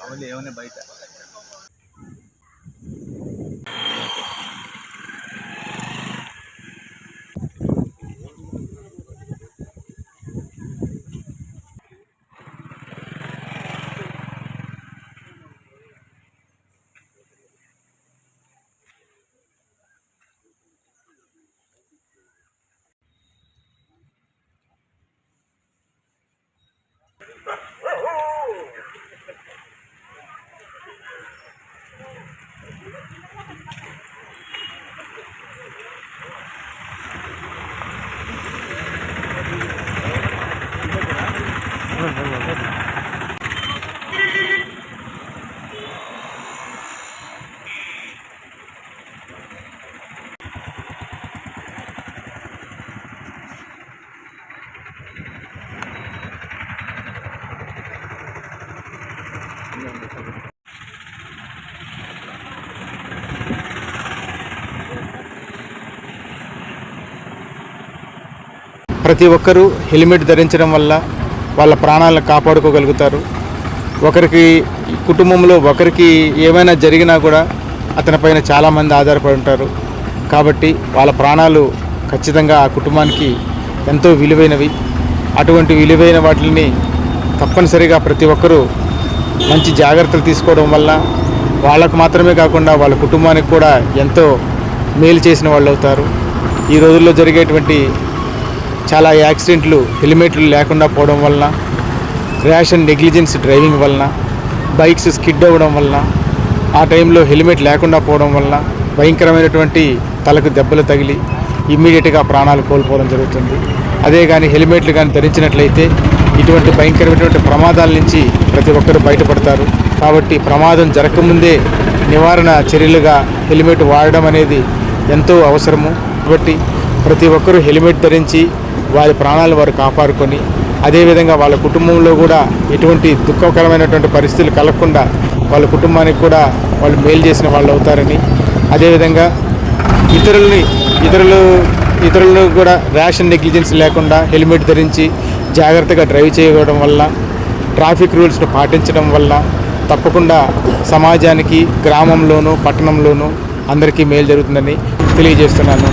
అవన్నీ ఏమైనా బయట ప్రతి ఒక్కరూ హెల్మెట్ ధరించడం వల్ల వాళ్ళ ప్రాణాలను కాపాడుకోగలుగుతారు. ఒకరికి కుటుంబంలో ఒకరికి ఏమైనా జరిగినా కూడా అతనిపైన చాలామంది ఆధారపడి ఉంటారు. కాబట్టి వాళ్ళ ప్రాణాలు ఖచ్చితంగా ఆ కుటుంబానికి ఎంతో విలువైనవి. అటువంటి విలువైన వాటిని తప్పనిసరిగా ప్రతి ఒక్కరూ మంచి జాగ్రత్తలు తీసుకోవడం వల్ల వాళ్ళకు మాత్రమే కాకుండా వాళ్ళ కుటుంబానికి కూడా ఎంతో మేలు చేసిన వాళ్ళు అవుతారు. ఈ రోజుల్లో జరిగేటువంటి చాలా యాక్సిడెంట్లు హెల్మెట్లు లేకుండా పోవడం వలన, ర్యాష్ అండ్ నెగ్లిజెన్స్ డ్రైవింగ్ వలన, బైక్స్ స్కిడ్ అవ్వడం వలన, ఆ టైంలో హెల్మెట్ లేకుండా పోవడం వలన భయంకరమైనటువంటి తలకు దెబ్బలు తగిలి ఇమ్మీడియట్గా ప్రాణాలు కోల్పోవడం జరుగుతుంది. అదే కానీ హెల్మెట్లు కానీ ధరించినట్లయితే ఇటువంటి భయంకరమైనటువంటి ప్రమాదాల నుంచి ప్రతి ఒక్కరూ బయటపడతారు. కాబట్టి ప్రమాదం జరగకముందే నివారణ చర్యలుగా హెల్మెట్ వాడడం అనేది ఎంతో అవసరము. కాబట్టి ప్రతి ఒక్కరూ హెల్మెట్ ధరించి వారి ప్రాణాలు వారు కాపాడుకొని, అదేవిధంగా వాళ్ళ కుటుంబంలో కూడా ఎటువంటి దుఃఖకరమైనటువంటి పరిస్థితులు కలగకుండా వాళ్ళ కుటుంబానికి కూడా వాళ్ళు మేలు చేసిన వాళ్ళు అవుతారని, అదేవిధంగా ఇతరులను కూడా ర్యాష్ అండ్ నెగ్లిజెన్స్ లేకుండా హెల్మెట్ ధరించి జాగ్రత్తగా డ్రైవ్ చేయడం వల్ల, ట్రాఫిక్ రూల్స్ను పాటించడం వల్ల తప్పకుండా సమాజానికి, గ్రామంలోనూ పట్టణంలోనూ అందరికీ మేలు జరుగుతుందని తెలియజేస్తున్నాను.